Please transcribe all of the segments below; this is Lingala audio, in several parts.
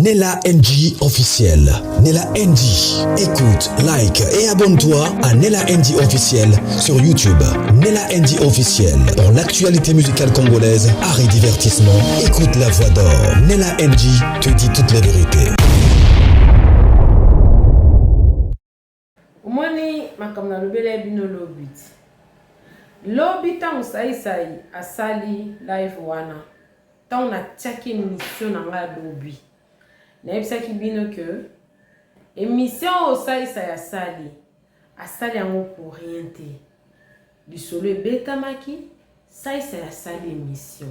Nella NG officiel. Nella NG. Écoute, like et abonne-toi à Nella NG officiel sur YouTube. Nella NG officiel. Pour l'actualité musicale congolaise, art et divertissement, écoute la voix d'or. Nella NG te dit toutes les vérités. Moni makamna lobele bino lobit. Lobit tan sai asali live wana. Tan na tchaki mission nga lobi. Na ebisaki bino que émission au sai asali yango pour rien te. Du solo betamaki sai asali émission.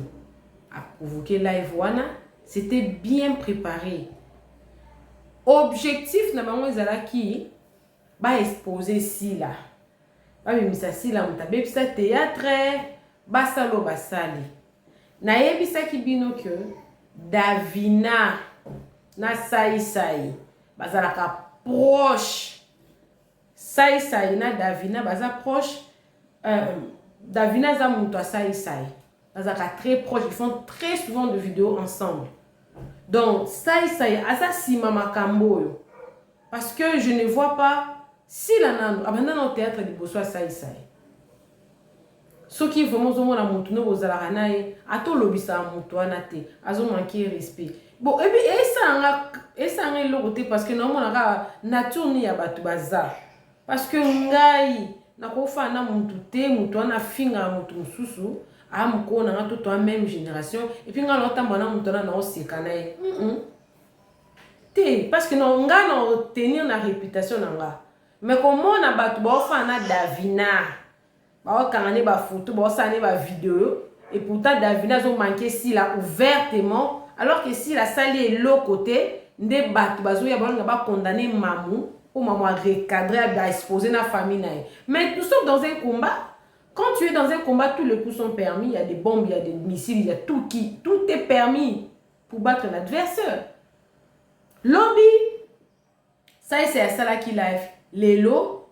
A provoquer live wana, c'était bien préparé. Objectif na bango ezalaki ba exposer si là ba bimisa si là mutabe bisa théâtre ba salo basali na yebisa kibino que Davina na sai bazalaka proche sai na Davina baza proche Davina za muto sai bazalaka très proche, ils font très souvent de vidéos ensemble. Donc sai asa sima makambo parce que je ne vois pas si la nano abandonne au théâtre de Bosso sai ce qui vraiment zo mona mutu no bozala kanaye ato lobisa mutu anate azo manquer respect bon et puis esa nga lokote parce que non mona ka nature ni ya batu baza parce que ngai nakofa na mutu te mutu ana finga mutu mususu amukona nga toto même génération et puis nga lotamba na mutu na oseka naye te parce que non nga no tenir na réputation nga. Mais comment on a battu na Davina ba kangane ba photo ba sane ba vidéo et pourtant Davina ont manqué si là ouvertement alors que si la salle est l'autre côté nde battu bazo ya ba condamner maman ou maman recadrer à exposer na famille nae. Mais nous sommes dans un combat. Quand tu es dans un combat, tous les coups sont permis, il y a des bombes, il y a des missiles, il y a tout est permis pour battre l'adversaire. Lobby ça c'est ça là qui live. Lelo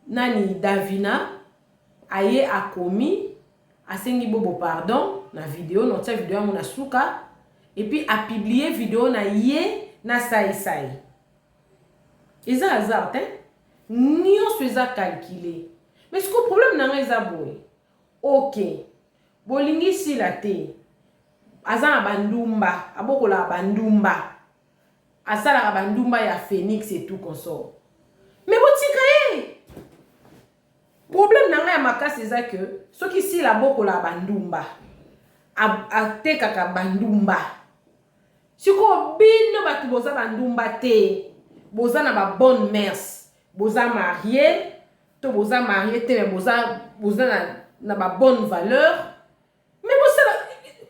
nani Davina aye akomi asengi bobo pardon na vidéo notre vidéo mon asuka et puis a publié vidéo na ye na sai eza hasard hein nio soza calculé mais ce que problème na eza boy OK bolingi si la te azana bandumba abokola bandumba asala bandumba ya Phoenix et tout consort. Mais vous problème n'a ma casse c'est que ce qui si la boko la bandumba a te kaka bandumba si ko bino batu boza bandumba te boza na ba bonne mère boza marié to boza marié te boza na ba bonne valeur mais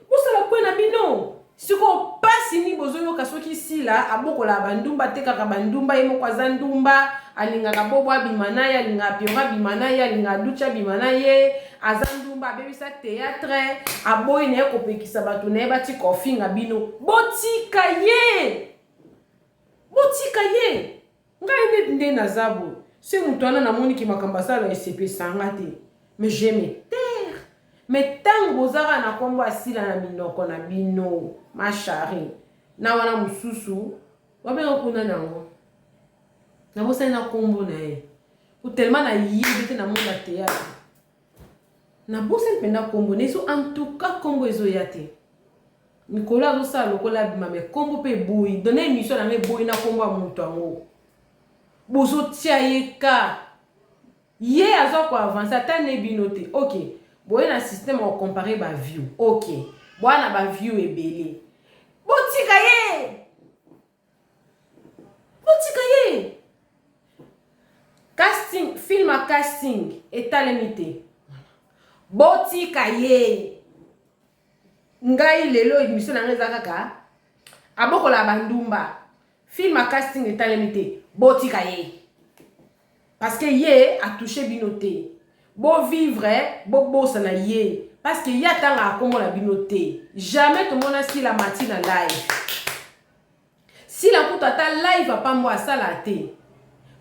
boza la quoi na bino si ko pasi ni bozo yo kaso ki si la aboko la bandumba te kaka bandumba emo kwa zandumba alinga kabobo abimanaye alinga piora bimanaye alinga ducha bimanaye azandumba bebisa théâtre aboyi na ekopekisa bato na bati kofinga bino botika ye ngai nde nazabo se mutu ana namoni ki makamba sala SCP sanga te mais je me taire mais tango bozara na kombo asila na minoko na bino ma chérie na wana mususu wabenga kuna nango na bosa na kombo na ye ou tellement na yibite na monde théâtre na bosa penda kombo neso en tout cas kombo ezo yate Nicolas zo sa lokola bima me kombo pe boui donner émission na me boui na kombo mutu ango bozo tia ye ka ye azo ko avancer ata ne binote OK boye na système on comparer ba view OK bwana ba view ebele botika ye casting film à casting état limité botika ye ngai lelo émission na ngeza kaka abokola bandumba film à casting état limité botika ye parce que ye a touché binoté bo vivre bo sana ye parce que ya tanga akomo la binoté jamais tout monde si la matinée live si la kuta ta live va pas moi ça la té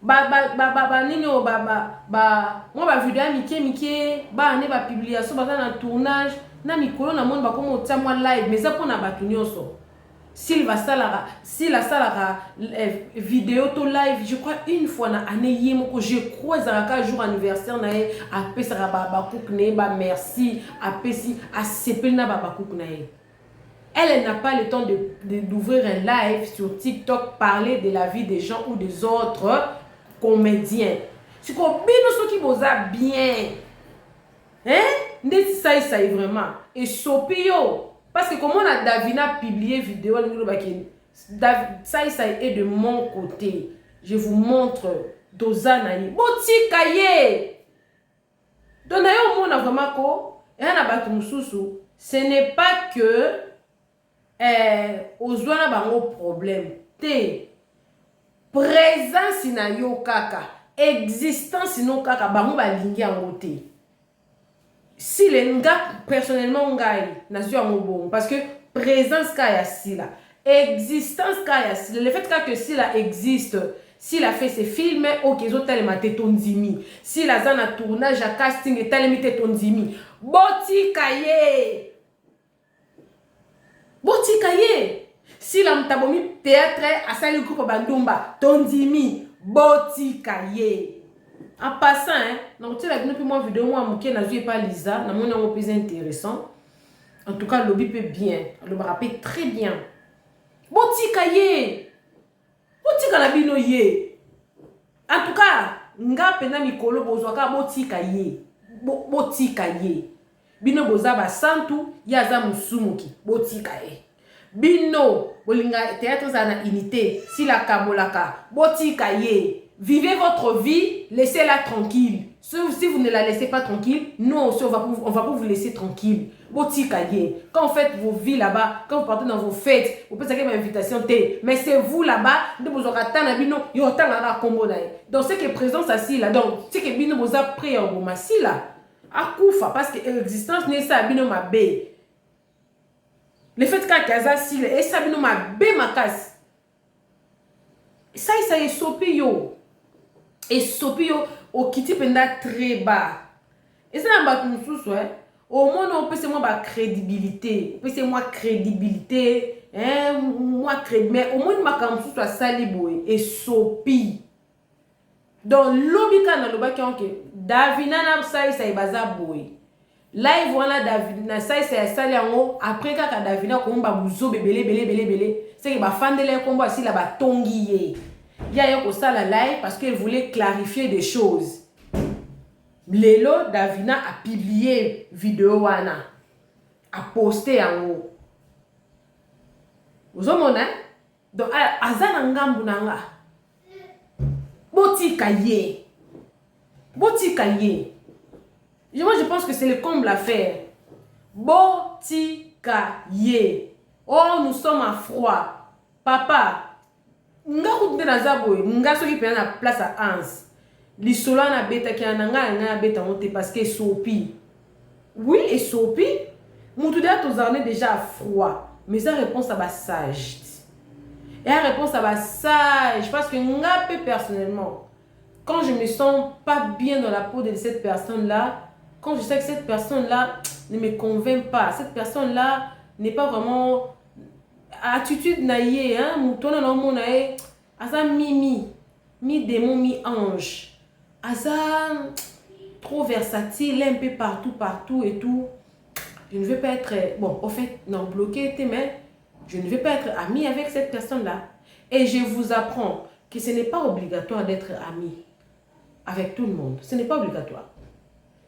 ba nino moi ba vidéo mike ba ne ba publication ba na tournage na mikolo na monde ba komo tia moi live mais ça pour na batu nyonso s'il va salara, s'il a salara vidéo to live, je crois une fois na année yemoko, je crois zaraka jour anniversaire na e apé sara baba koukne ba merci apé si a sepel na baba koukne. Elle n'a pas le temps d'ouvrir un live sur TikTok, parler de la vie des gens ou des autres comédiens. Si vous avez qui boza bien, hein, ça est vraiment. Et Sopio, parce que comme on a Davina publié vidéo, ça est de mon côté. Je vous montre Dozanani. Boti kaye. Donc d'ailleurs, on a vraiment quoi, et on a battu mususu. Ce n'est pas que aux a bango problème. Te présence na yo kaka, existence no kaka bango ba lingi yango te. Si les nga personnellement ngai na su yango bon parce que présence ka ya sila, existence ka ya sila, le fait que sila existe, s'il a fait ses films, ok, ils ont tellement été tondimi. S'il a fait un tournage à casting, et tellement été tondimi. Boti kaye. Boti kaye. S'il a mtabomi théâtre, à ça le groupe Bandumba, tondimi. Boti kaye. En passant, hein, donc tu l'as vu depuis moi vidéo, moi, je n'ai pas Lisa, na mon plus intéressant. En tout cas, le lobby peut bien, le me rappelle très bien. Boti kaye. Boti kanabino ye. En tout cas, nga pena mikolo bozwaka botika ye. Botika ye. Bino boza ba santu yaza musumuki. Botika ye. Bino bolinga théâtre za na unité si la kamolaka. Botika ye. Vivez votre vie, laissez-la tranquille. Si vous ne la laissez pas tranquille, nous aussi on va pas vous laisser tranquille. Quand vous faites vos vies là-bas, quand vous partez dans vos fêtes, vous pouvez faire une invitation T. Mais c'est vous là-bas, donc ce qui est présent, ça si là. Donc, ce qui est bien, vous avez pris en gros, si là. À Koufa, parce que l'existence n'est pas bien ma bé. Le fait qu'à Kaza, si et ça bien ma bé ma casse. Ça est sopé yo. Et sopio au kiti penda très bas. Et ça n'a pas tout sous ouais. Au moins on peut c'est moi ba crédibilité. On peut c'est moi crédibilité, hein, moi crédible. Mais au moins ma comme sous soit sali boy et sopi. Dans lobika na lobaki onke Davina na ça baza boy. Live wana Davina ça sali en après ka Davina ko mba muzo belé. C'est que ba fandele ko mba si la ba tongiye. Il y a eu ça la live parce qu'elle voulait clarifier des choses. Lelo Davina a publié vidéo wana, a posté en haut. Vous avez donc azana ngambu nanga. Botika ye. Moi je pense que c'est le comble à faire. Botika ye. Oh nous sommes à froid. Papa. Nga kutde na zaboy nga soki pe na place à Ans lisolo na beta ki na nga beta monte parce que sopi oui et sopi mutu da tozarne déjà à froid mais sa réponse à ba sage et la réponse à ba sage parce que nga pe personnellement quand je me sens pas bien dans la peau de cette personne là, quand je sais que cette personne là ne me convainc pas, cette personne là n'est pas vraiment attitude naïe hein mouton na mon naïe asa mi démon mi ange asa trop versatile un peu partout et tout. Je ne veux pas être bon au fait non bloqué mais je ne veux pas être ami avec cette personne là et je vous apprends que ce n'est pas obligatoire d'être ami avec tout le monde. Ce n'est pas obligatoire.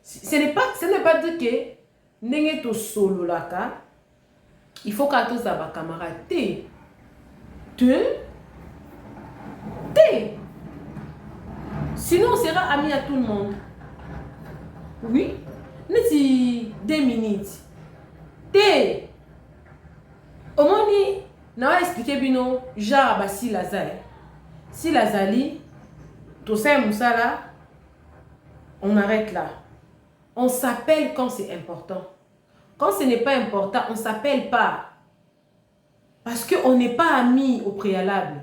Ce n'est pas dire que n'engé to solo laka. Il faut qu'à tous les camarades sinon on sera amis à tout le monde. Oui, mais si 2 minutes. Au moins on va expliquer bino genre bah si Lazali tout ça musala on arrête là. On s'appelle quand c'est important. Quand ce n'est pas important, on ne s'appelle pas. Parce qu'on n'est pas amis au préalable.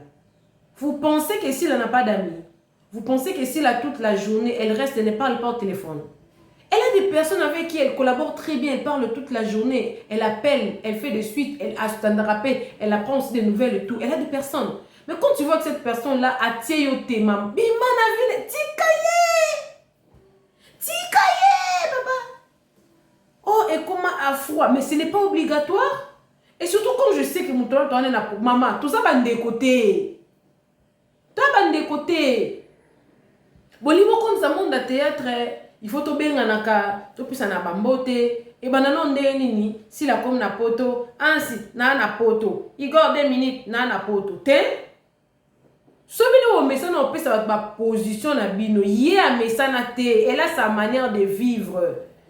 Vous pensez que s'il n'a pas d'amis, vous pensez que s'il a toute la journée, elle reste et ne parle pas au téléphone. Elle a des personnes avec qui elle collabore très bien, elle parle toute la journée, elle appelle, elle fait des suites, elle a un rappel, elle apprend aussi des nouvelles et tout. Elle a des personnes. Mais quand tu vois que cette personne-là a tiré au thème, bimana ville, tikaye, papa. Oh, et comment à froid, mais ce n'est pas obligatoire. Et surtout quand je sais que mon tour est là pour maman, tout ça va de côté. Tout ça va de côté. Bon, niveau comme ça, monde de théâtre, il faut tomber en naka, tout puis ça n'a pas mbote. Et ben non, nini, si la comme na poto, ansi, na poto. Il garde 2 minutes, na poto. Te? Celui-là, mais ça n'a pas sa position na bino. Yé mais ça n'a te. Elle a sa manière de vivre.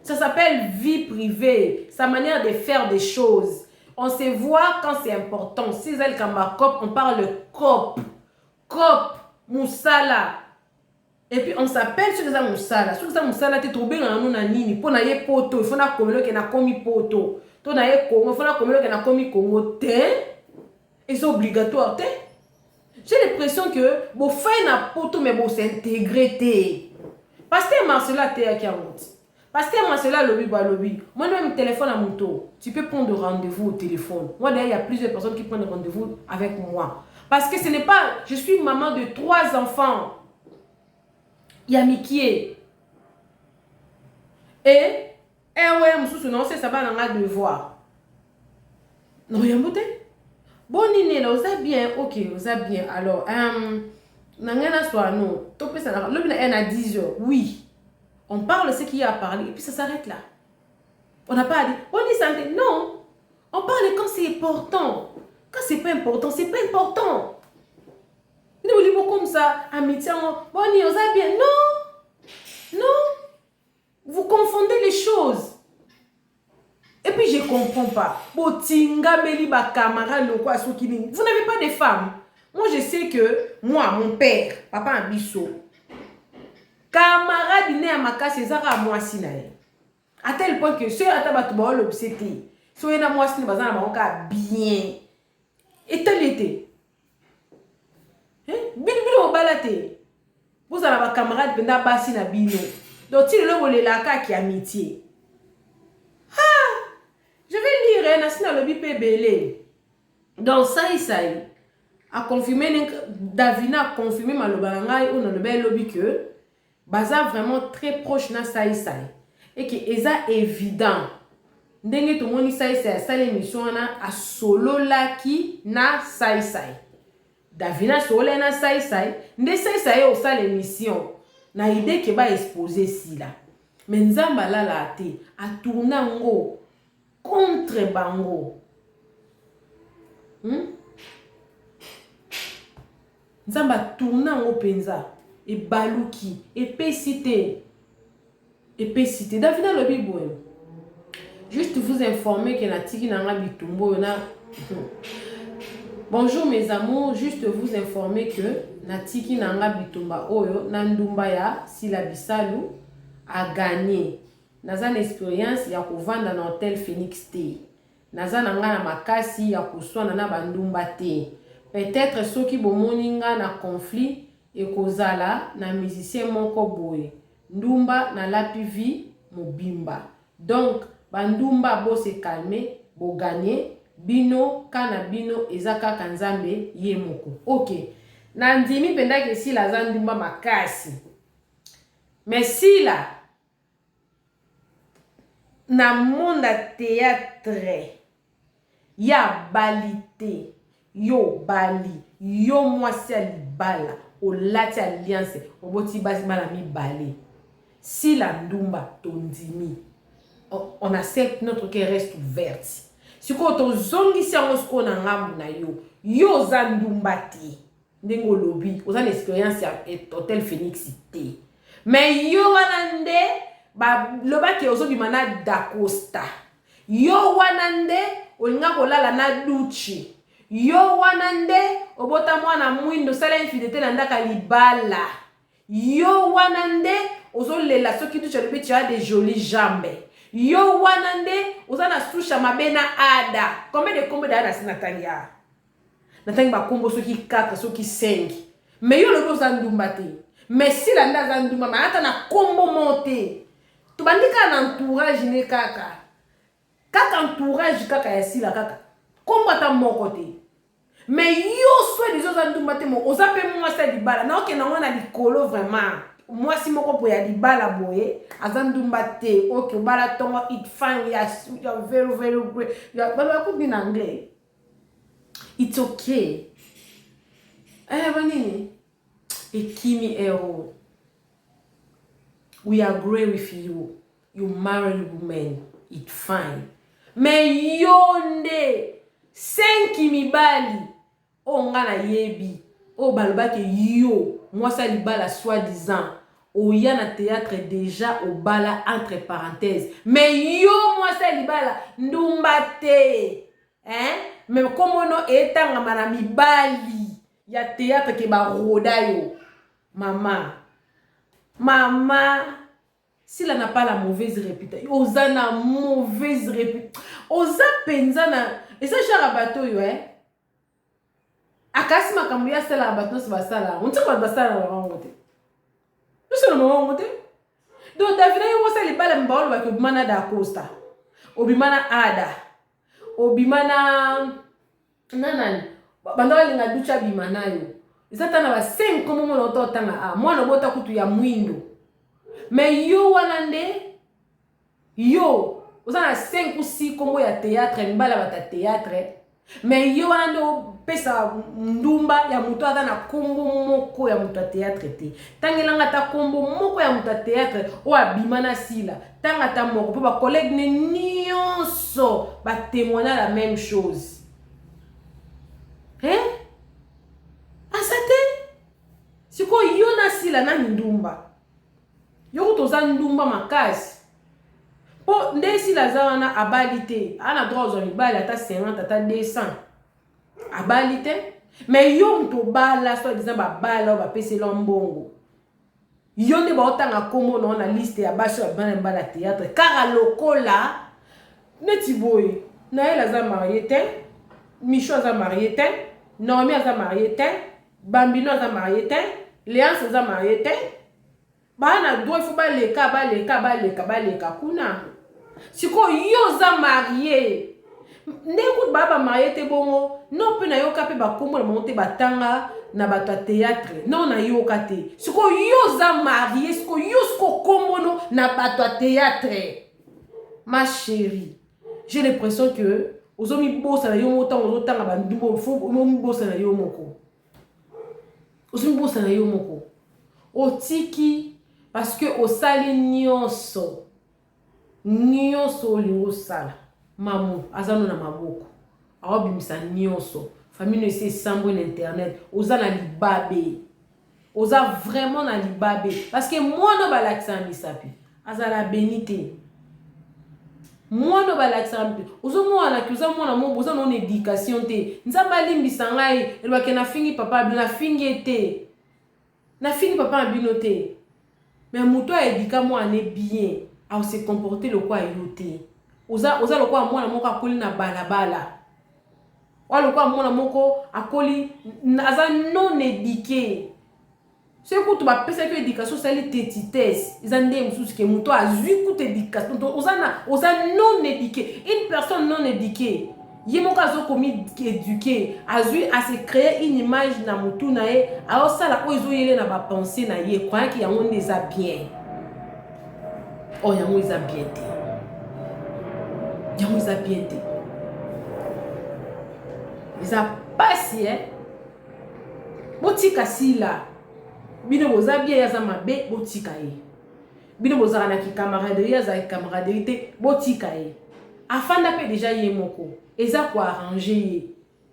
Ça s'appelle vie privée. Sa manière de faire des choses. On se voit quand c'est important. Si elle comme cop, on parle cop. Cop, moussala. Et puis on s'appelle sur les moussala. Sur les moussala, tu es trop bien dans nous nani. Pour naie poto, il faut na communiquer que na komi poto. Tu naie Congo, il faut na communiquer que na komi Congo. Et c'est obligatoire. J'ai l'impression que bon faire na poto mais bon s'intégrer. Pasteur Marcela t'es à qui a monté. Pasteur Marcela lobby ba lobby. Moi même téléphone à mon tour. Tu peux prendre rendez-vous au téléphone. Moi d'ailleurs il y a plusieurs personnes qui prennent rendez-vous avec moi. Parce que ce n'est pas, je suis maman de 3 enfants. Il y a Mickey. Et, ouais, non, c'est ça va dans la devoir. Non, il y a un beauté. Bon, Nine, vous avez bien, ok, vous avez bien. Alors, n'a soit non. Topé ça, le bin à 10 heures. Oui. On parle ce qu'il y a à parler et puis ça s'arrête là. On n'a pas dit, on dit ça, non. On parle quand c'est important. Quand c'est pas important, c'est pas important. Nous disons comme ça, amitié, bon, vous avez bien. Non. Non. Vous confondez les choses. Et puis je ne comprends pas. Vous n'avez pas de femmes. Moi je sais que, moi, mon père, papa Abisso, camarade né à ma casse, c'est ça à moi sinaï. À tel point que ceux à tabatouba l'obsété, ceux à moi sinaï, bazan à bien. Et tel était. Bilbilo au balate. Vous avez un camarade qui n'a pas na bino. Donc il le volé la ca qui amitié. Ah, je vais lire Nassina Lobby Belé. Donc ça a confirmé Davina a confirmé Malobangai ou dans le bel lobby que Baza vraiment très proche na ça et que eza évident. Ndenge tout le monde ça l'émission a solo la qui na ça. Davina solo na ça nde ça au ça l'émission. Na idée que ba exposer si là. Mais nzamba la te a tourner ngo contre bango. Nzamba tourner ngo penza et baluki et pesité. Davina lobi boy. Juste vous informer que na tiki na bitumbo na. Bonjour mes amours, juste vous informer que Natiki Nanga Bitumba Oyo, Nandumba ya Sila Bisalu a gagné. Naza une expérience ya kovanda na hôtel Phoenix T. Naza nanga na makasi ya kuswana na bandumba te. Peut-être ceux qui bomoninga na conflit et kozala na musicien moko boye. Ndumba na lapi vi mobimba. Donc bandumba bo se calmer, bo gagner. Bino kana bino ezaka kanzambe ye moko. Ok. Na ndimi penda ke si la zandumba makasi. Mais si la na monde théâtre ya balite yo bali yo mwasi alibala o lati alliance oboti basi bala mi balé. Si la ndumba tondimi on accepte notre cœur reste ouverte. Si ko to zongi si ango na ngamu na yo zandumbati ndengo lobi oza na expérience ya hôtel Phoenix te mais yo wanande ba loba ke ozo bimana da Costa yo wanande olinga kolala na Duchi yo wanande obota mwana mwindo sala infidélité na ndaka libala yo wanande ozo lela soki Duchi lobi tu as des jolies jambes. Yo wanande ozana susha mabena ada. Combien de combos d'ada c'est Natania? Natania ba combo soki 4 soki 5. Mais yo le dos zandumbate. Mais si la nda zandumba ma ata na combo monté. Tu bandi ka entourage ne kaka. Kaka entourage kaka ya sila kaka. Komba ta moko te. Mais yo soit des autres ndumba te mo ozape moi ça di bala. Na okena ngona likolo vraiment. Moi si moko po ya di bala boye, azandumba te. OK, bala tongo it fine ya very very great. Ya bala ko in anglais. It's okay. Banini. Ekimi ero. We agree with you. You married woman. It's fine. Mais yonde 5 mibali o ngana yebi o balobake yo moi ça libala soi-disant o ya na théâtre déjà au bala entre parenthèses mais yo moi ça libala ndumbate mais comment no etanga mana mibali ya théâtre ke ba roda yo mama s'il n'a pas la mauvaise réputation, Ozana mauvaise réputation, Oza penzana, et ça j'ai rabato yo akasi makamuya sala rabato se basala, on tire pas basala na wangote. Nous sommes na wangote. Donc David yo mo sali bala mbalo ba ko bimana da Costa. Obimana Ada. Obimana nanani. Banda linga ducha bimana yo. Izata na ba 5 comme mo no totanga mwana bota kutu ya mwindo. Mais yo wanande yo osana 5 ou 6 kombo ya théâtre mbala bata théâtre mais yo wanande pesa ndumba ya muto aza na kombo moko ya muto théâtre te tangelanga ta kombo moko ya muto théâtre o abimana sila tanga ta moko po ba collègue ne nyonso ba témoigner la même chose asate siko yo na sila na ndumba yo toza ndumba makasi po ndesi la zawana abalite ana droit zo mibali ata 50 ata 200 abalite mais yo mto bala so disant ba bala ba pese lombongo yo ne ba otanga komo na liste ya baso ya bana mbala théâtre car lokola neti boy na elle za marié te Micho za marié te Naomi za marié te Bambino za marié te Léance za marié te bana doit faut baleka kuna siko yo za marié ndeko baba marié te bongo non pe na yo kapé ba kombo na monter batanga na bato théâtre non na yo kate siko yo za marié siko yo sko kombo no na bato théâtre ma chérie j'ai l'impression que ozomi bossa na yo motango ozotanga bandumbo fo ozomi bossa na yo moko otiki parce que au sali nyonso olingo sala mamu azano na maboko awabimisa nyonso famille ne se sambo na internet oza na libabe oza vraiment na libabe parce que moi no balakisa misapi azala benite moi no balakisa mpe ozo mwana ki oza mwana mo boza non éducation te nzamba limbisa ngai elwake na fingi papa na fingi te na fingi papa bino te mais muto a éduqué moi ne bien à se comporter le quoi yoté oza le quoi moi na moko akoli na balabala wa le quoi moi na moko akoli aza non éduqué c'est que tu vas penser que l'éducation c'est la tétitesse ils ont des mususu que muto a vu toute éducation oza non éduqué une personne non éduquée yemoko azo komi éduqué a se créer une image na mutu na ye alors ça la ozo yele na ba penser na ye croyant qu'il y a on des bien oh yango ils a bien te ils a passé botika sila bino boza bien yaza mabe botika ye bino boza na ki camaraderie yaza camaraderie te botika ye afanda pe déjà ye moko eza ko arranger ye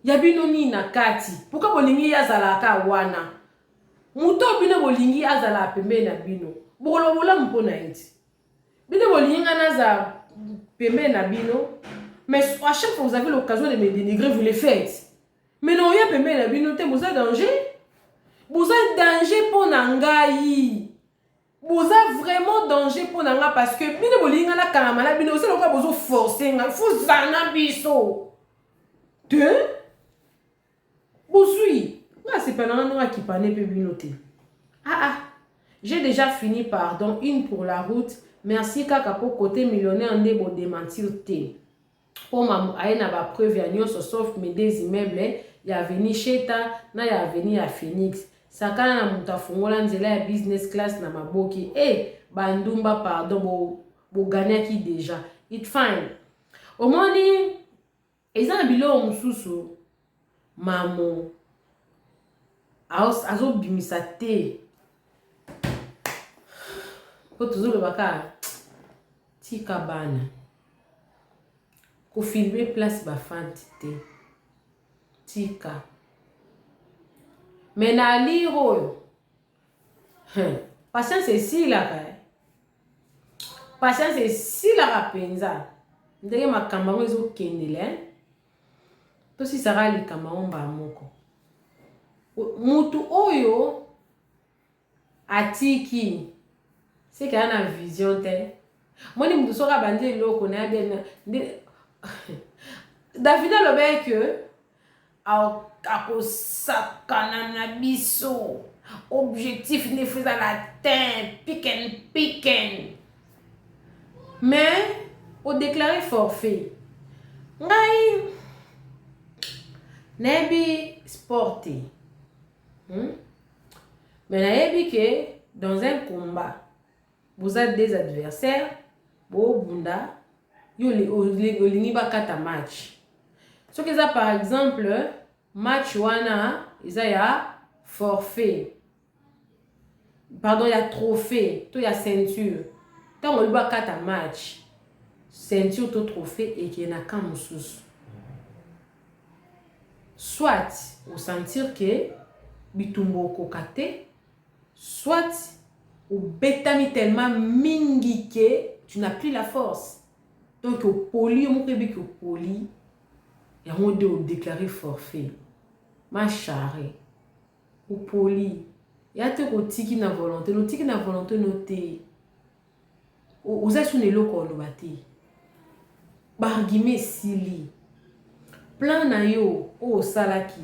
ya bino ni na kati pourquoi bolingi yazala ka wana muto bino bolingi azala pembe na bino bolobola mpona eti bino bolingi naza pembe na bino mais à chaque fois vous avez l'occasion de me dénigrer vous le faites mais non ya pembe na bino te boza danger pour nangai boza vraiment danger pour nanga parce que bino bolinga na kanamala bino aussi lokwa bozo forcer nga faut zana biso te bozui nga c'est pas nanga qui pane pe bino te j'ai déjà fini pardon une pour la route merci kaka pour côté millionnaire nde bo démentir te. Pour ma aye na ba preuve ya nyonso sauf mes des immeubles ya veni Cheta na ya veni ya Phoenix. Sakana na mutu afungola nzela ya business class na maboki. Bandumba pardon bo gagnaki déjà. It fine. Omoni eza na bilo mususu mamo azo bimisa te. Ko tuzulu baka tika bana. Ko filmer place ba fantité. Tika. Mais na liro. Patience est si la patience est si la rapenza. Ndenge makamba ngo ezo kendele. To si sara likamba omba moko. Mutu oyo atiki. C'est qu'il y a une vision telle. Moi, je me suis dit que David a le bec que objectif ne faisait la tête, piquen. Mais, au déclaré forfait, Nebi sporté. Mais Nebi que dans un combat, vous avez des adversaires, bo bunda, yo les bakata match. Ce que ça par exemple, match wana, ils a forfait. Pardon, il y a trophée, tout y a ceinture. Tant on bakata match, ceinture tout trophée et qui na kamusus. Soit au sentir que bitumbo kokate, soit ou betami tellement mingi que tu n'as plus la force. Donc au poli, au moukebi au poli, et on doit déclarer forfait. Ma charré. Au poli. Il y a tout qui na volonté. Le tiki na volonté noté. Aux assunes les locaux le bâti. Barguimé sili. Plan na yo, au salaki.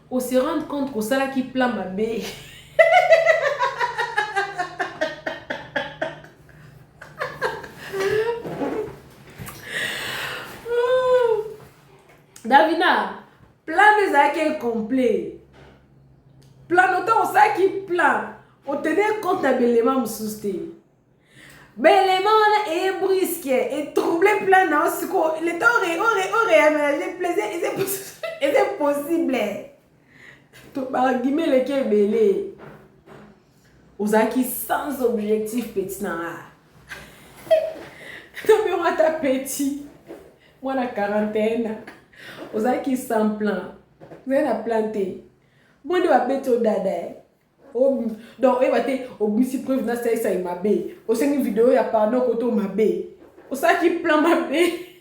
On se rend compte qu'au salaki plan ma bé. Davina, plan des acquis complet. Plan autant on ça qui plan. On tenait compte d'un élément me l'élément est brisque et troublé plan dans ce que le temps aurait aménagé plaisir et c'est possible. Tout par guillemets le qui est belé. Aux acquis sans objectif petit na. Comme on a ta petit. Moi la quarantaine. Aux acquis sans plan. Vous avez planté. Moi de la bête au dada. Donc, il va être au musi preuve dans ça il m'a bé. Au sein d'une vidéo, il y a pardon côté m'a bé. Au ça qui plan m'a bé.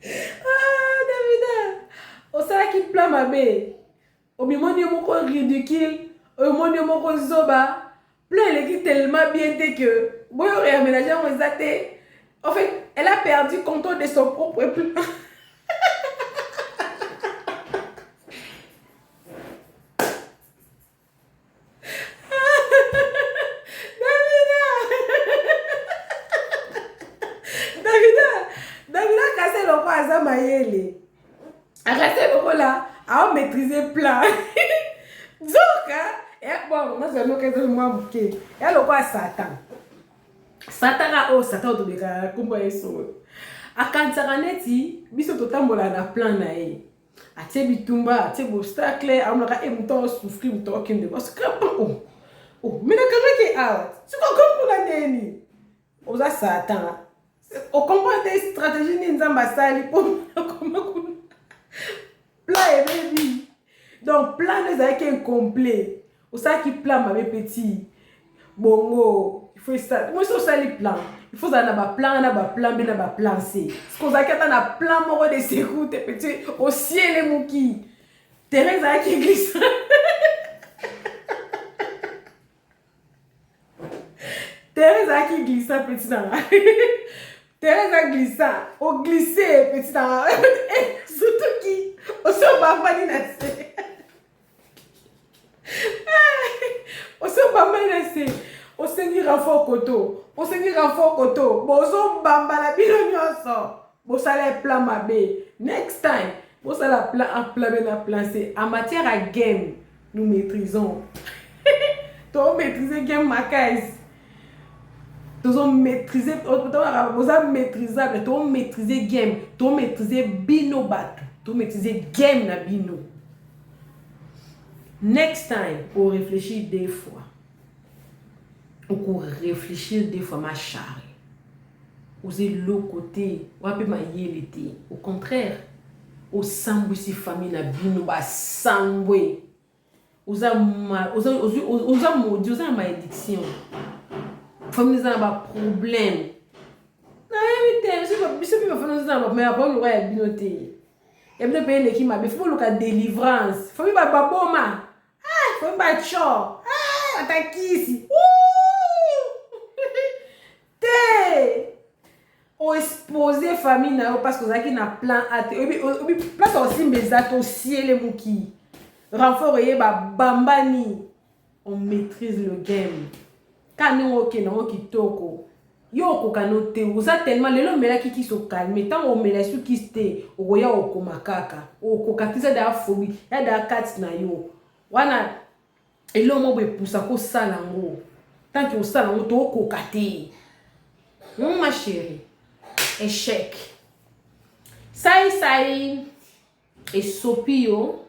Ah, Davida. Au ça qui plan m'a bé. Au moment où mon corps ridicule, au moment où mon corps zoba, plein l'équipe tellement bien que, bon, il aurait aménagé en exaté. En fait, elle a perdu le contrôle de son propre plan. À maîtriser plein. Donc, bon, moi, je vais vous moi bouquet. Et alors, quoi, Satan? Satan a oh, Satan, tout le monde, comment est-ce que à quand ça raneti, biso totambola na plan na e. A te bitumba, a te obstacle, a on a émouton souffrir, mouton qui ne parce que oh, mais na kama qui out. Tu comprends pour la neni? Oza Satan. On comprend des stratégies ni nzamba sali pour comment plan et baby. Donc plan les avec incomplet. Au ça qui plan ma petit. Bongo, il faut ça. Moi je ça les plans. Il faut ça na ba plan B na ba plan C. Ce qu'on a qu'à na plan moro de secours tes petits au ciel les mouki. Thérèse a qui glisse. Thérèse a qui glisse petit dans. Thérèse a glissé, au glissé petit dans. Surtout qui au son papa ni nassé. Oso bamba inese. Osengi renfort koto. Osengi renfort koto. Bozo bamba la bino nyonso. Bosala plan mabe. Next time. Bosala plan en plan C. En matière à game, nous maîtrisons. Tu maîtriser game Maccaïs. Tu maîtriser. Tu maîtrisable. Tu maîtriser game. Tu maîtriser bino batu. Tu maîtriser game na bino. Next time, pour réfléchir des fois. Ou pour réfléchir des fois, ma chère. Vous êtes l'autre côté. Ou un peu ma yélité. Au contraire, au sambou si famille na bino ba samboué. Vous avez maudit, vous avez malédiction. Famille na ba problème. Na éviter, je sais pas famille na ba mais après le roi binoté. Et bien payer l'équipe mais faut le cas délivrance. Famille ba baboma. Ah, famille ba cho. Ah, atakisi. Té. O exposer famille na parce que ça qui na plan à place aussi mes associés les mouki. Renfort et bambani. On maîtrise le game. Quand nous ok non qui toko. Yo ko kanote uza tellement lelo mela qui se calme tant on mela su qui ste oya okomakaka okokatiza da phobie ya da kat na yo wana elo mo be pousa ko sala ngo tant que o sala ngo to kokate ma chérie échec sai et sopio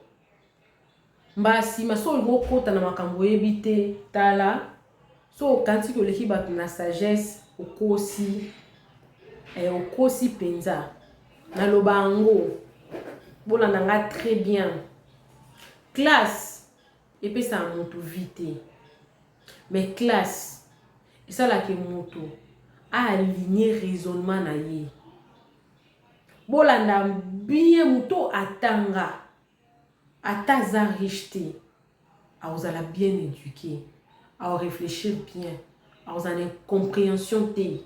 mbasi masol ngo kota na makambo ebite tala so kanti ko leki bat na sagesse okosi penza na lobango bola nanga très bien classe et puis ça monte vite mais classe et ça la que monte a aligner raisonnement na ye bola na bien muto atanga ataza richté a vous allez bien éduquer à réfléchir bien à vous avez compréhension té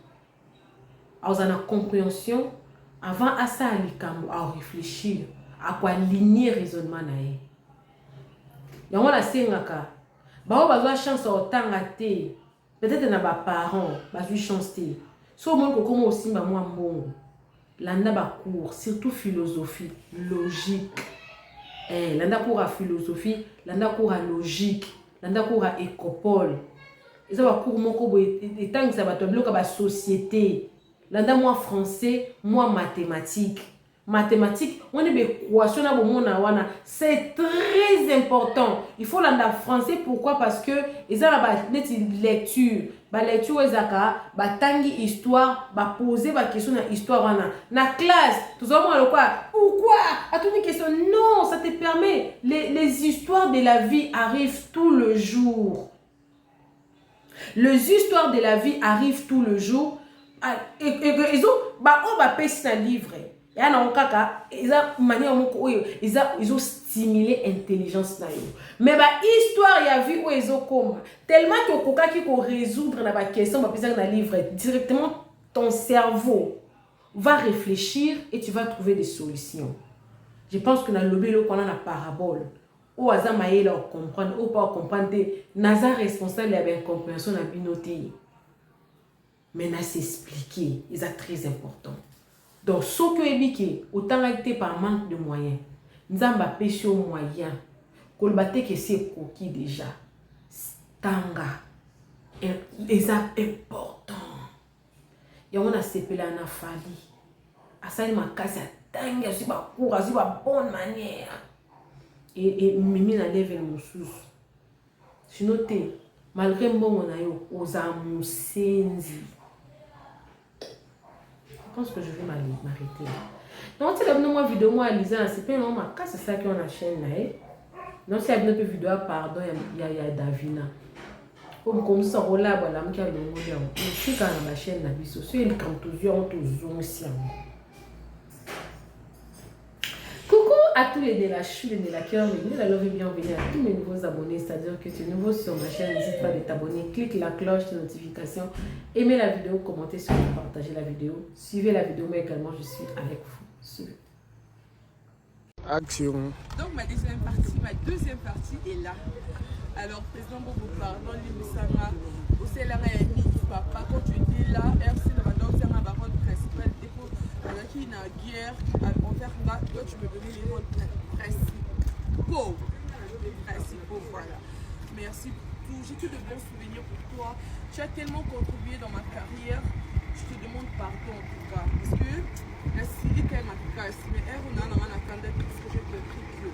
à vous avez compréhension avant à ça à réfléchir à quoi aligner raisonnement nae yango la sengaka ba bazwa chance au tanga té peut-être na ba parents bazwi chance té so mon ko comme aussi ba moi mbongo landa ba cours surtout philosophie logique landa cours à philosophie landa cours à logique landa cours à écopole ils ont cours moko boy tant que ça va tomber la société landa moi français moi mathématiques on est équation na bomona wana c'est très important il faut landa français pourquoi parce que ils ont la lecture ba lecture ezaka ba tangi histoire ba poser ba question na histoire wana na classe tout ça moi quoi pourquoi à toute une question non ça te permet les histoires de la vie arrivent tout le jour. Les histoires de la vie arrivent tout le jour et ils ont ba on va payer un livre et na okaka ils ont manière ils ont stimulé intelligence na yo mais ba histoire ya vie où ils ont comme tellement que okoka qui ko résoudre na ba question ba pesa na livre directement ton cerveau va réfléchir et tu vas trouver des solutions. Je pense que dans le lobby qu'on a la parabole ou aza maïla comprendre ou pas comprendre naza responsable ya ben compréhension na binoté mais na s'expliquer c'est très important. Donc ce que ebiki autant été par manque de moyens nzamba pêche au moyen kolbate que c'est coquille déjà tanga c'est important ya on a sepela na fali asali makasi tanga si ba cour si ba bonne manière et mimi na level mususu sinoté malgré mbongo na yo ozamusenzi. Je pense que je vais m'arrêter. Donc si vous avez une vidéo moi Lisa c'est pas non c'est ça qu'on a chaîne là donc si vous avez une vidéo pardon il y a Davina comme ça rola voilà m'ki a longo ya aussi quand la chaîne na biso sur il quand toujours on toujours aussi. À tous les de la chute et de la cœur, la love et bienvenue à tous mes nouveaux abonnés, c'est-à-dire que tu es nouveau sur ma chaîne, n'hésite pas de t'abonner, clique la cloche de notification, aimez la vidéo, commentez sur partagez la vidéo, suivez la vidéo, mais également je suis avec vous. Suivez. Action. Donc ma deuxième partie est là. Alors, président Bobo, pardon, Limisanga, au Célanga et papa, quand tu étais là, RC, le mandat, c'est ma parole principale, dépôt, qui est en guerre, envers moi, toi, tu me donnais les rôles principaux. Principaux, voilà. Merci pour tout. J'ai que de bons souvenirs pour toi. Tu as tellement contribué dans ma carrière. Je te demande pardon en tout cas. Parce que la Syrie, quand même, en casse. Mais elle, on a un attendait parce que je te prie que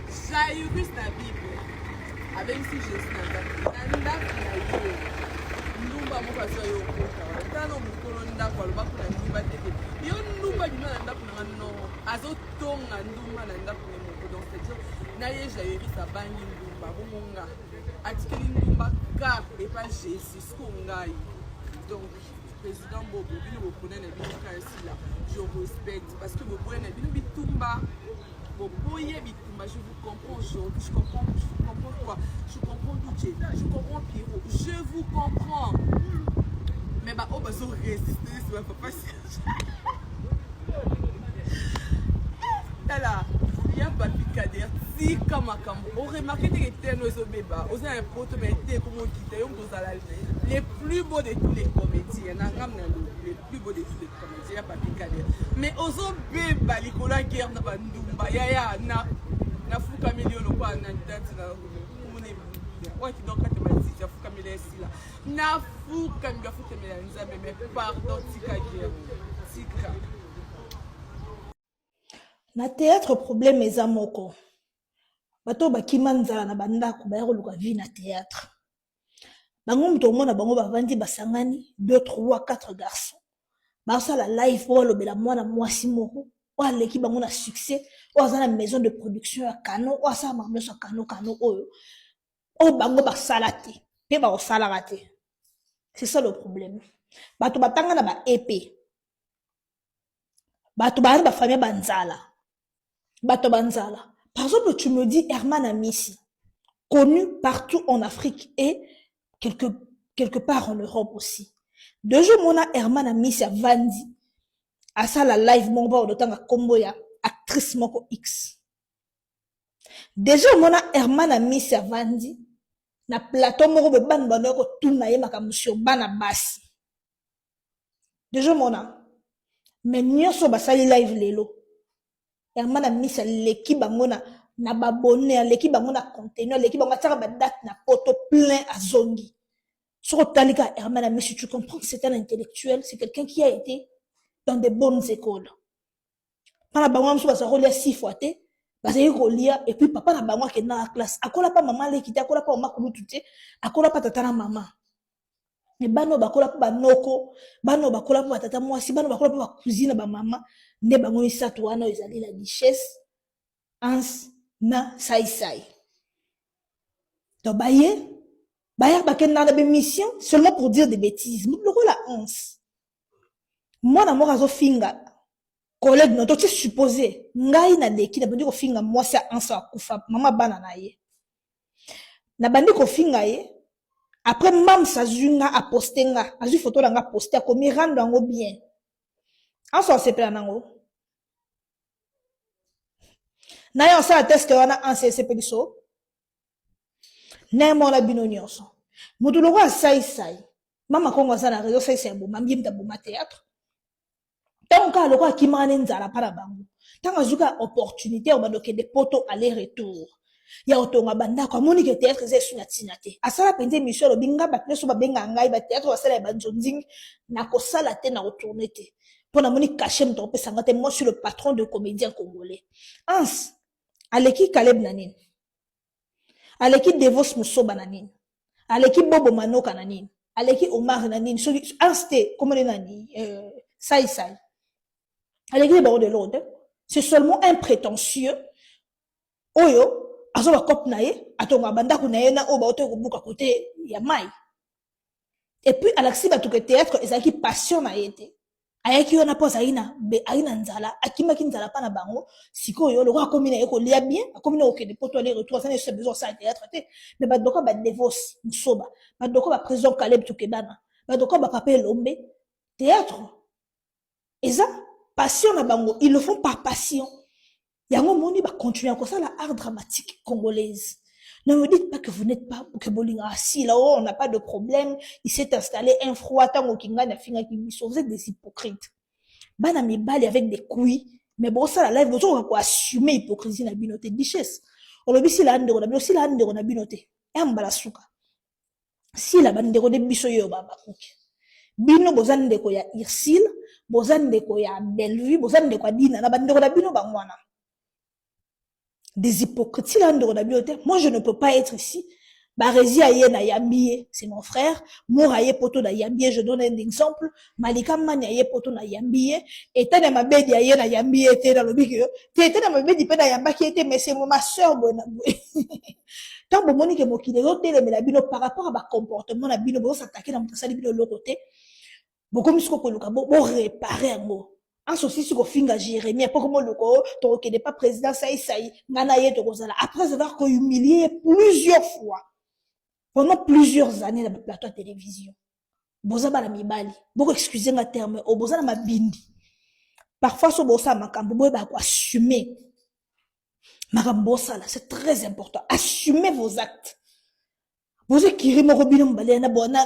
Jairus la Bible. Avec si je suis là, Ndumba mukasa yokota tano mukolo ndako alobako na ndumba teke yo ndumba bino na ndako na no azotonga ndumba na ndako na moko donc c'est-à-dire na ye Jairus abangi ndumba bomonga atikeli ndumba ka et pas Jésus ko ngai donc président Bobo bino bopona na bino ka ici là je respecte parce que Bobo na bino bitumba Bobo ye bitumba je vous comprends aujourd'hui je comprends quoi je comprends Douché je comprends Pierrot je vous comprends mais bah oh bah so résister c'est pas facile là il y a pas picader si comme on remarque que t'es nos bébés aux un pote mais t'es comme on quitte on doit aller les plus beaux de tous les comédiens les plus beaux de tous les comédiens il y a pas picader mais aux bébés likola guerre na bandumba ya na fuka milioni kwa na date na kumune ouais donc quand tu m'as dit ya fuka milioni là na fuka nga fuka milioni nzambe mais pardon tika guerre tika na théâtre problème eza moko bato bakima nzala na bandako bayako luka vie na théâtre bango muto mona bango bavandi basangani 2 3 4 garçons basala live pour lobela mwana mwasi moko wa leki bango na succès wa za na maison de production ya Kano wa sa mamlo sa Kano oyo o bango basala te pe ba osala raté c'est ça le problème bato batanga na ba épée bato ba ba famille banzala bato banzala par exemple tu me dis Herman Amissi connu partout en Afrique et quelque part en Europe aussi. Deux jours mona Herman Amissi a vandi à ça la live mon ba odotanga combo ya actrice moko X. Déjà mona Herman Amissi a vandi na plateau moko be ban bano ko tuna ye makamusio bana basi. Déjà mona mais nyoso basali live lelo. Herman Amissi leki bango na babone leki bango na conteneur leki bango tsaka ba date na poto plein à zongi. Sur Talika Herman Amissi, tu comprends que c'est un intellectuel, c'est quelqu'un qui a été dans de bonnes écoles. Pendant bango mso basa rolia 6 fois te, basa rolia et puis papa na bango ke na classe. Akola pa maman lekite, akola pa mama kulututé, akola pa tata na maman. Mais bano bakola pa banoko, bano bakola pa tata mwasi, bano bakola pa cousine ba maman, ne bango misato wana ezali la duchesse Ans na sai. Donc baye Baya bakena na mission seulement pour dire des bêtises. Nous le la honte. Moi na mo razo finga collègue non tu supposé ngai na leki na bandi ko finga moi c'est ansa kufa mama bana na ye. Na bandi ko finga ye après mam sa zunga a poster nga azu photo la nga poster ko mi rendre ngo bien. Ansa se plan ngo. Na yo sa test que wana ansa se pediso. Nemo la bino nyonso mutu loko asai mama kongo sana réseau sai bo mambi mta bo théâtre tant ka loko akimane nzala para bango tant azuka opportunité o badoke des poteaux aller retour ya otonga banda kwa moni ke théâtre ze sunya tinate asala pende mission lo binga batne so babenga ngai ba théâtre wasala ba nzonzing na ko sala te na retourner te pona moni cacher mto pesa ngate moi sur le patron de comédien congolais Ans aleki Caleb nanine aleki Devos Musoba nanini aleki Bobo Manoka nanini aleki Omar nanini so anste comme nani sai aleki baro de l'autre c'est seulement un prétentieux oyo azoba kop naye atonga banda ku naye na oba oto ko buka côté ya mai et puis alaxi ba tout que théâtre ezaki passion na yete ayaki ona posa ina be aina nzala akimaki nzala pa na bango sikoyo loko akomina eko lia bien akomina okende poto aller retour ça ne besoin ça théâtre te mais ba doko ba Devos Musoba ba doko ba président Caleb Tukebana ba doko ba papa Lombe théâtre eza passion na bango ils le font par passion yango moni ba continuer comme ça la art dramatique congolaise Ne me dites pas que vous n'êtes pas, que Bolinga assis là-haut, on n'a pas de problème, il s'est installé un froid, tant au Kinga, na finga Kibiso. Vous êtes des hypocrites. Bana mi bali avec des couilles, mais bon, ça, la live, vous avez quoi assumer hypocrisie na binote, bichesse. On le dit si la hande, on a bien aussi la hande, on a binote. Un balasuka. Si la bande de biso yo baba kuki. Bino bozan de ko ya Irsil, bozan de ko ya Bellevue, bozan de ko Dina, na bande de bino bangwana. Des hypocrites. Si la hande, on a binote, moi je ne peux pas être ici. Barezi aye na Yambie, c'est mon frère. Mouraye poto na Yambie, je donne un exemple. Malika mani aye poto na Yambie. Et tane ma bedi aye na Yambie, te dans le big. Tane ma bedi pe na Yambaki était, mais c'est ma soeur bonne. Tant que moni ke mokile yote mais la bino par rapport à ma comportement na bino bo s'attaquer dans mon sali bino l'autre côté. Beaucoup misko ko luka bo réparer un mot. En ceci sur finga Jérémie après comment le ko to ke n'est pas président ça ngana ye to kozala après avoir ko humilié plusieurs fois. Pendant plusieurs années dans le plateau de télévision. Boza bala mibali. Beaucoup excusez ma terme. O boza na mabindi. Parfois, so boza makambo boye ba ko assumer. Makambo ça là, c'est très important. Assumez vos actes. Boza kiri mo robino mbale na bo na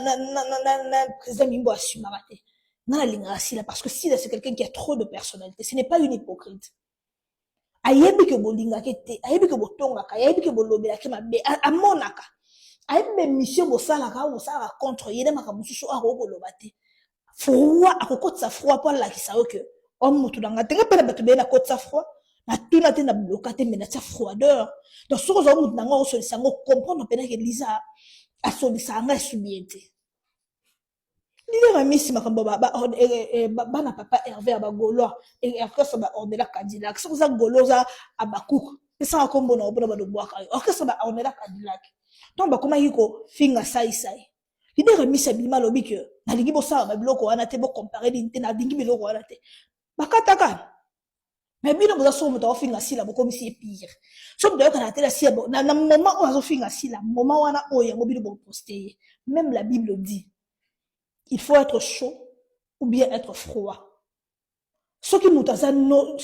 président mimbo assumer raté. Na linga si là parce que si là c'est quelqu'un qui a trop de personnalité, ce n'est pas une hypocrite. Ayebi ke bolinga kete, ayebi ke botonga ka, ayebi ke bolobela ke mabe amonaka. Ayebi mission bosala ka bosala contre yede makamususu akoko lobate. Froid akokotsa froid pour la kisa que homme mutu danga tenga pena batu be na kotsa froid na tuna te na blokate mais na tia froideur. Donc sur zo mutu danga o solisa ngo comprendre pena que Lisa a solisa nga subiente. Leader Miss makambo bana papa Hervé abagolo et après ça ba ordela Cadillac. Ça vous a goloza abakouk. Et ça kombo na obola ba do boaka. Après ça ba ordela Cadillac. Donc, comment il faut finga sai. L'idée remis c'est bilma lobi que na lingi bosa ba biloko wana te bo comparer l'inte na lingi biloko wana te. Bakataka. Mais bino bosa so mo ta finga sila bo comme si pire. So de ka na te la si na moment où azo finga sila, moment wana o yango bino bo poster. Même la Bible dit il faut être chaud ou bien être froid. Ce qui nous a no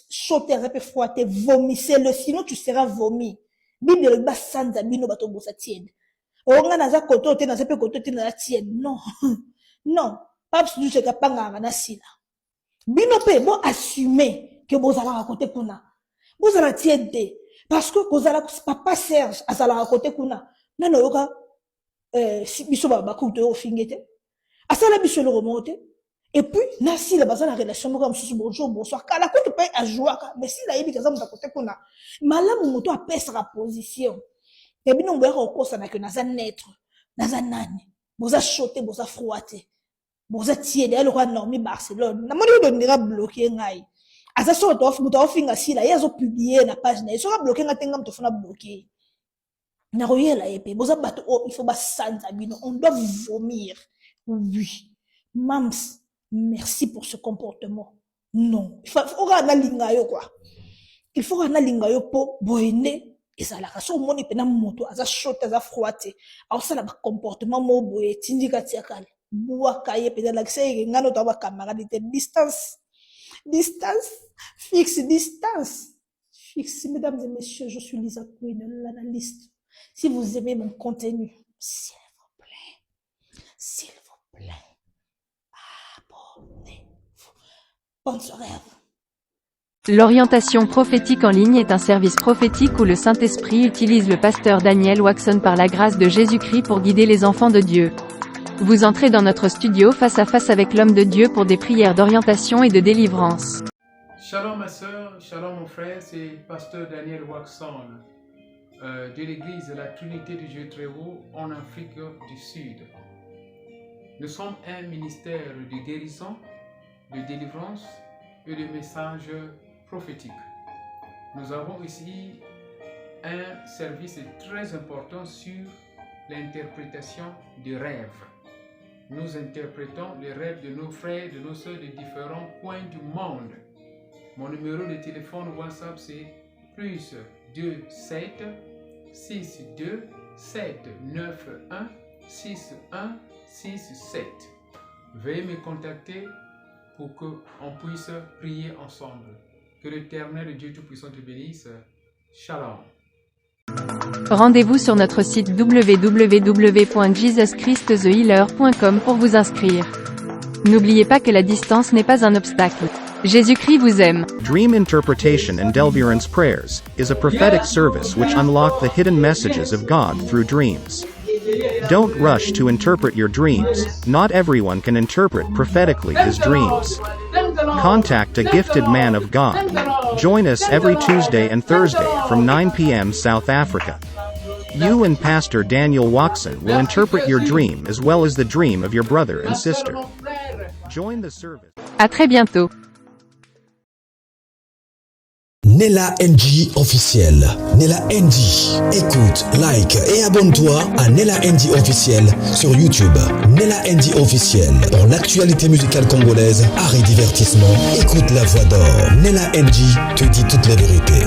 chaud et froid te vomissez-le sinon tu seras vomi. Bible le bas sanza bino bato bosa tiède. Onga naza koto te naza pe koto te na tiède. Non. Non. Paps du cheka panga na sila. Bino pe bon assumer que bozala raconter kuna. Bozala tiède parce que bozala papa Serge azala raconter kuna. Non yoka si biso ba ko te ofingete. Asala biso le remonter. Et puis, nasi la basa la relation comme bonjour bonsoir. Kala ko tu peux à jouer mais si la yebi kaza muta kote kuna. Malamu moto a pesa la position. Et bien on verra ko ça na que naza naître, naza nani. Boza choter, boza froiter. Boza tiede le roi normi Barcelone. Na moni do ndira bloquer ngai. Asa so to muta ofinga si la yazo publier na page na. So ka bloquer ngatenga muto fona bloquer. Na royela épée. Boza bato il faut ba sanza bino. On doit vomir. Oui. Mams. Merci pour ce comportement. Non. Il faut rana lingayo quoi. Il faut rana lingayo po boyene et ça la raison moni pena moto aza short aza froité. Alors ça la comportement mo boye tindika tiakal. Boua kaye pena la kse ngano to ba camarade de distance. Distance fixe distance. Fixe mesdames et messieurs, je suis Lisa Queen l'analyste. Si vous aimez mon contenu, s'il vous plaît. S'il vous plaît. Bonne soirée à vous. L'orientation prophétique en ligne est un service prophétique où le Saint-Esprit utilise le pasteur Daniel Waxon par la grâce de Jésus-Christ pour guider les enfants de Dieu. Vous entrez dans notre studio face à face avec l'homme de Dieu pour des prières d'orientation et de délivrance. Shalom ma soeur, shalom mon frère, c'est pasteur Daniel Waxon de l'église de la Trinité du Dieu très haut en Afrique du Sud. Nous sommes un ministère de guérison, de délivrance et de messages prophétiques. Nous avons ici un service très important sur l'interprétation des rêves. Nous interprétons les rêves de nos frères, de nos soeurs de différents coins du monde. Mon numéro de téléphone WhatsApp c'est plus 27 62 791 6167. Veuillez me contacter pour qu'on puisse prier ensemble. Que l'Éternel Dieu Tout-Puissant te bénisse. Shalom. Rendez-vous sur notre site www.jesuschristthehealer.com pour vous inscrire. N'oubliez pas que la distance n'est pas un obstacle. Jésus-Christ vous aime. Dream Interpretation and Deliverance Prayers is a prophetic service which unlock the hidden messages of God through dreams. Don't rush to interpret your dreams. Not everyone can interpret prophetically his dreams. Contact a gifted man of God. Join us every Tuesday and Thursday from 9 p.m. South Africa. You and Pastor Daniel Watson will interpret your dream as well as the dream of your brother and sister. Join the service. À très bientôt. Nella NG officiel. Nella NG. Écoute, like et abonne-toi à Nella NG officiel sur YouTube. Nella NG officiel. Pour l'actualité musicale congolaise, art et divertissement, écoute la voix d'or. Nella NG te dit toutes les vérités.